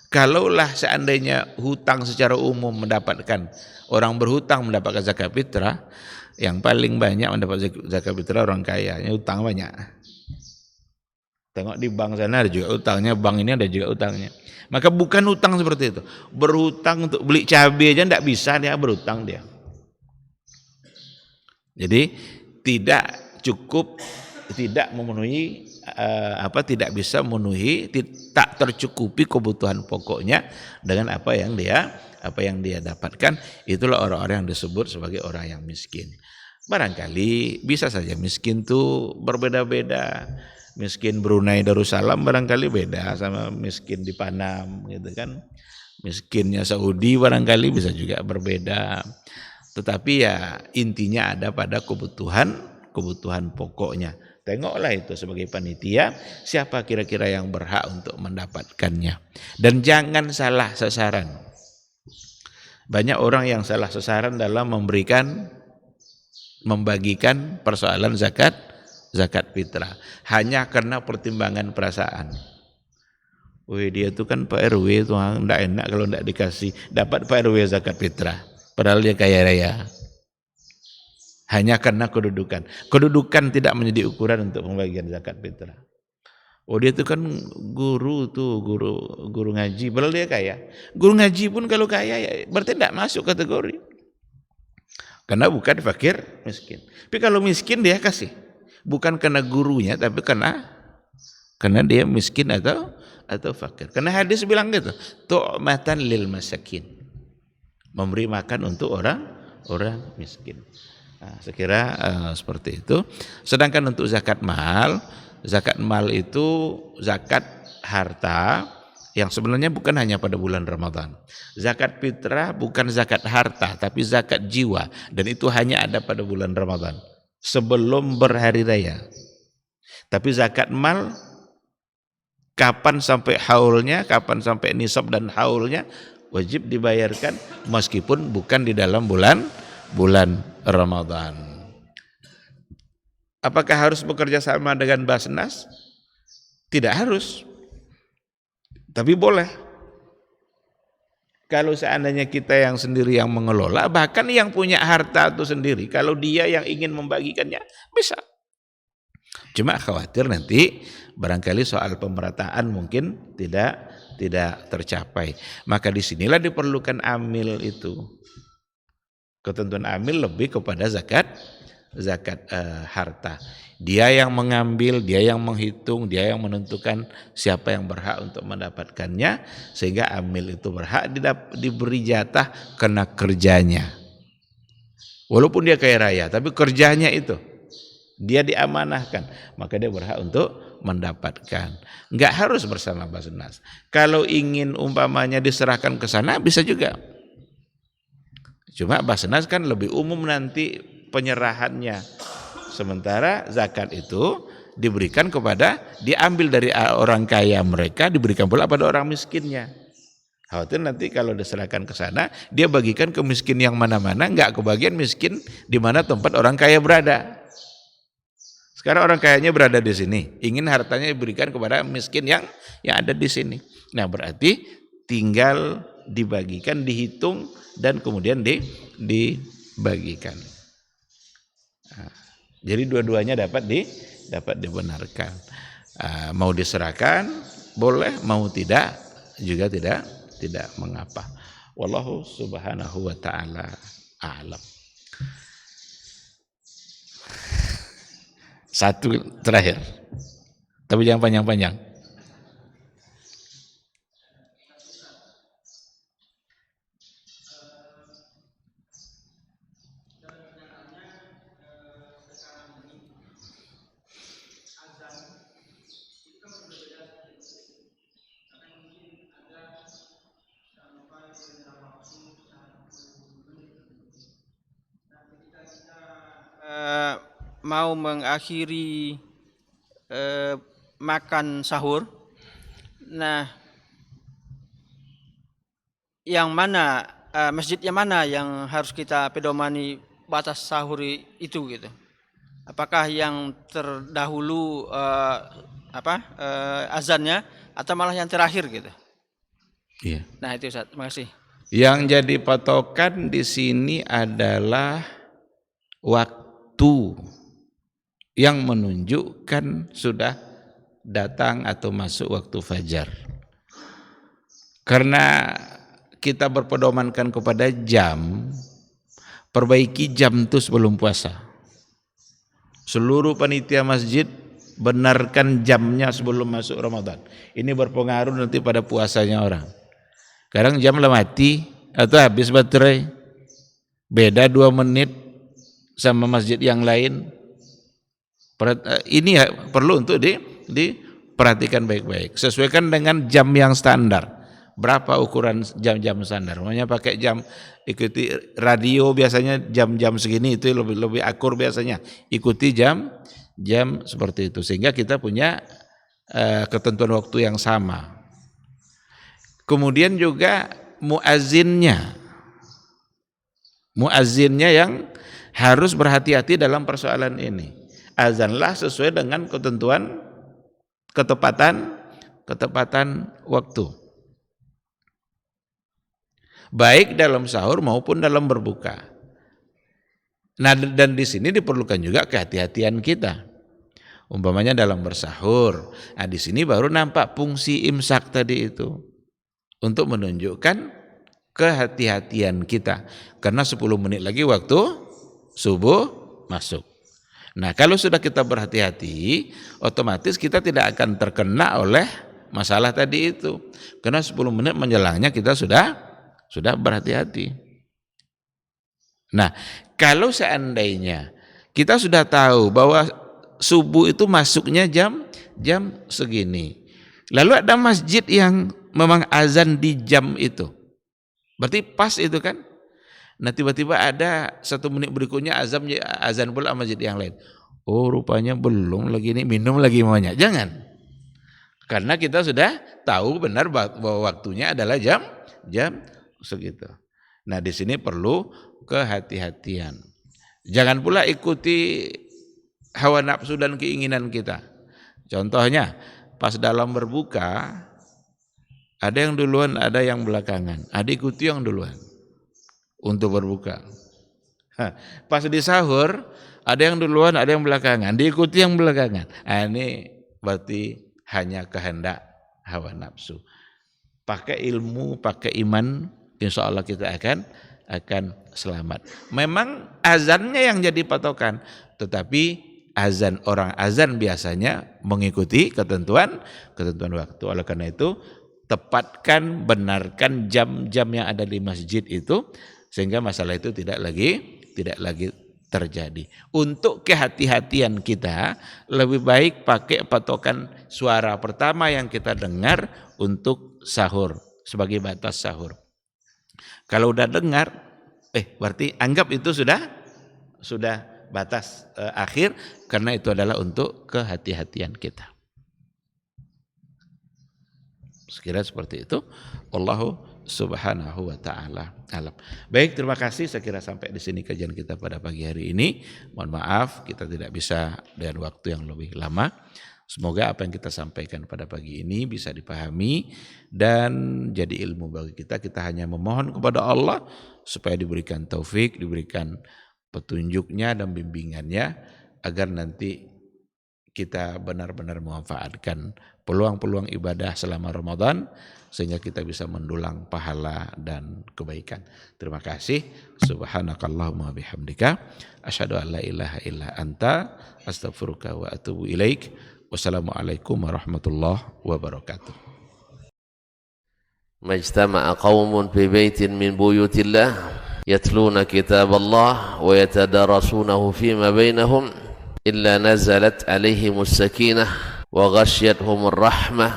Kalaulah seandainya hutang secara umum orang berhutang mendapatkan zakat fitrah, yang paling banyak mendapat zakat fitrah orang kaya, utang banyak. Tengok di bank sana ada juga utangnya, bank ini ada juga utangnya. Maka bukan utang seperti itu. Berhutang untuk beli cabai aja tidak bisa, dia berhutang dia. Jadi tidak cukup, tidak memenuhi tidak bisa memenuhi, tak tercukupi kebutuhan pokoknya dengan apa yang dia dapatkan. Itulah orang-orang yang disebut sebagai orang yang miskin. Barangkali bisa saja miskin itu berbeda-beda. Miskin Brunei Darussalam barangkali beda sama miskin di Panam gitu kan. Miskinnya Saudi barangkali bisa juga berbeda. Tetapi ya intinya ada pada kebutuhan pokoknya. Tengoklah itu sebagai panitia, siapa kira-kira yang berhak untuk mendapatkannya. Dan jangan salah sasaran. Banyak orang yang salah sasaran dalam membagikan persoalan zakat fitrah hanya karena pertimbangan perasaan. Dia itu kan Pak RW itu enggak enak kalau enggak dikasih, dapat Pak RW zakat fitrah padahal dia kaya raya. Hanya karena kedudukan. Kedudukan tidak menjadi ukuran untuk pembagian zakat fitrah. Dia itu kan guru ngaji, padahal dia kaya. Guru ngaji pun kalau kaya ya berarti tidak masuk kategori. Karena bukan fakir miskin. Tapi kalau miskin dia kasih. Bukan karena gurunya, tapi karena dia miskin atau fakir. Karena hadis bilang gitu, tu'matan lil masakin, memberi makan untuk orang miskin. Nah, saya kira seperti itu. Sedangkan untuk zakat mal itu zakat harta yang sebenarnya bukan hanya pada bulan Ramadan. Zakat fitrah bukan zakat harta, tapi zakat jiwa, dan itu hanya ada pada bulan Ramadan. Sebelum berhari raya. Tapi zakat mal kapan sampai haulnya, kapan sampai nisab dan haulnya wajib dibayarkan meskipun bukan di dalam bulan Ramadan. Apakah harus bekerja sama dengan Basnas? Tidak harus. Tapi boleh. Kalau seandainya kita yang sendiri yang mengelola, bahkan yang punya harta itu sendiri, kalau dia yang ingin membagikannya, bisa. Cuma khawatir nanti barangkali soal pemerataan mungkin tidak tercapai. Maka disinilah diperlukan amil itu. Ketentuan amil lebih kepada zakat harta. Dia yang mengambil, dia yang menghitung, dia yang menentukan siapa yang berhak untuk mendapatkannya, sehingga amil itu berhak diberi jatah karena kerjanya. Walaupun dia kaya raya, tapi kerjanya itu dia diamanahkan, maka dia berhak untuk mendapatkan. Enggak harus bersama Basnas. Kalau ingin umpamanya diserahkan ke sana bisa juga. Cuma Basnas kan lebih umum nanti penyerahannya. Sementara zakat itu diberikan diambil dari orang kaya mereka, diberikan pula pada orang miskinnya. Khawatir nanti kalau diserahkan ke sana, dia bagikan ke miskin yang mana-mana, enggak kebagian miskin di mana tempat orang kaya berada. Sekarang orang kayanya berada di sini, ingin hartanya diberikan kepada miskin yang ada di sini. Nah berarti tinggal dibagikan, dihitung dan kemudian dibagikan. Nah, jadi dua-duanya dapat dibenarkan. Mau diserahkan boleh, mau tidak juga tidak mengapa. Wallahu subhanahu wa ta'ala a'lam. Satu terakhir, tapi jangan panjang-panjang. Mau mengakhiri makan sahur. Nah, yang mana masjid yang mana yang harus kita pedomani batas sahur itu gitu? Apakah yang terdahulu azannya atau malah yang terakhir gitu? Iya. Nah itu Ustaz, terima kasih. Yang jadi patokan di sini adalah waktu yang menunjukkan sudah datang atau masuk waktu fajar. Karena kita berpedomankan kepada jam, perbaiki jam itu sebelum puasa. Seluruh panitia masjid benarkan jamnya sebelum masuk Ramadan. Ini berpengaruh nanti pada puasanya orang. Kadang jam mati atau habis baterai, beda 2 menit sama masjid yang lain. Ini perlu untuk diperhatikan baik-baik. Sesuaikan dengan jam yang standar. Berapa ukuran jam-jam standar? Makanya pakai jam, ikuti radio biasanya jam-jam segini, itu lebih akur biasanya. Ikuti jam seperti itu sehingga kita punya ketentuan waktu yang sama. Kemudian juga muazzinnya yang harus berhati-hati dalam persoalan ini. Azanlah sesuai dengan ketentuan ketepatan waktu. Baik dalam sahur maupun dalam berbuka. Nah, dan di sini diperlukan juga kehati-hatian kita. Umpamanya dalam bersahur. Nah, di sini baru nampak fungsi imsak tadi itu. Untuk menunjukkan kehati-hatian kita. Karena 10 menit lagi waktu subuh masuk. Nah, kalau sudah kita berhati-hati, otomatis kita tidak akan terkena oleh masalah tadi itu. Karena 10 menit menjelangnya kita sudah berhati-hati. Nah, kalau seandainya kita sudah tahu bahwa subuh itu masuknya jam segini. Lalu ada masjid yang memang azan di jam itu. Berarti pas itu kan? Nah, tiba-tiba ada 1 menit berikutnya azan pula masjid yang lain. Oh, rupanya belum lagi ini, minum lagi maunya. Jangan. Karena kita sudah tahu benar bahwa waktunya adalah jam segitu. Nah, di sini perlu kehati-hatian. Jangan pula ikuti hawa nafsu dan keinginan kita. Contohnya, pas dalam berbuka, ada yang duluan, ada yang belakangan. Ada ikuti yang duluan untuk berbuka. Pas di sahur, ada yang duluan, ada yang belakangan. Diikuti yang belakangan. Nah, ini berarti hanya kehendak hawa nafsu. Pakai ilmu, pakai iman, insya Allah kita akan selamat. Memang azannya yang jadi patokan, tetapi orang azan biasanya mengikuti ketentuan waktu. Oleh karena itu, tepatkan, benarkan jam-jam yang ada di masjid itu sehingga masalah itu tidak lagi terjadi. Untuk kehati-hatian kita, lebih baik pakai patokan suara pertama yang kita dengar untuk sahur sebagai batas sahur. Kalau udah dengar, berarti anggap itu sudah batas akhir, karena itu adalah untuk kehati-hatian kita. Sekira seperti itu. Wallahu subhanahu wa ta'ala alam. Baik, terima kasih. Saya kira sampai di sini kajian kita pada pagi hari ini. Mohon maaf kita tidak bisa dengan waktu yang lebih lama. Semoga apa yang kita sampaikan pada pagi ini bisa dipahami dan jadi ilmu bagi kita. Kita hanya memohon kepada Allah supaya diberikan taufik, diberikan petunjuknya dan bimbingannya agar nanti kita benar-benar memanfaatkan peluang-peluang ibadah selama Ramadan sehingga kita bisa mendulang pahala dan kebaikan. Terima kasih. Subhanakallahumma bihamdika asyhadu an la ilaha illa anta astaghfiruka wa atubu ilaik. Wassalamualaikum warahmatullahi wabarakatuh. Majtama'a qaumun fi baitin min buyutillah yatluna kitaballah wa yatadarasunahu fima bainahum illa nazalat alaihimus sakinah wa ghasyiyatuhumur rahmah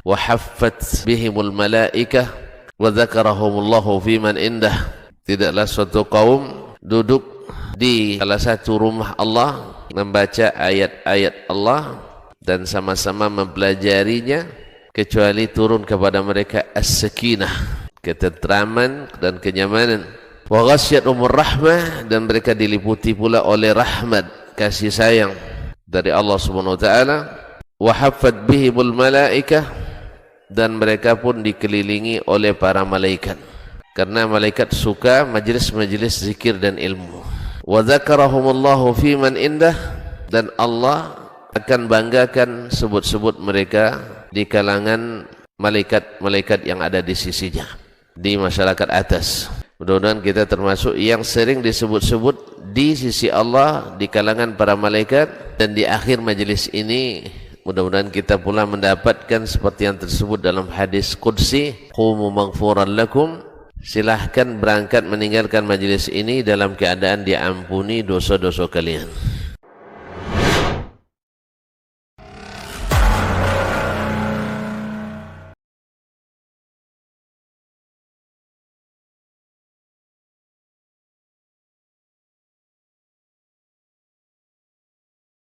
wa haffat bihimul malaikah wa dzakarahumullahu fiman indah. Tidaklah suatu kaum duduk di salah satu rumah Allah membaca ayat-ayat Allah dan sama-sama mempelajarinya kecuali turun kepada mereka as-sakinah, ketentraman dan kenyamanan. Wa ghasyiyatuhumur rahmah, dan mereka diliputi pula oleh rahmat, kasih sayang dari Allah Subhanahu wa taala. Wa haffat bihimul malaikah, dan mereka pun dikelilingi oleh para malaikat karena malaikat suka majlis-majlis zikir dan ilmu. Wa dzakarahumullahu fiman indah, dan Allah akan banggakan sebut-sebut mereka di kalangan malaikat-malaikat yang ada di sisinya di masyarakat atas. Mudah-mudahan kita termasuk yang sering disebut-sebut di sisi Allah di kalangan para malaikat, dan di akhir majelis ini mudah-mudahan kita pula mendapatkan seperti yang tersebut dalam hadis qudsi, qumu maghfuran lakum, silahkan berangkat meninggalkan majelis ini dalam keadaan diampuni dosa-dosa kalian.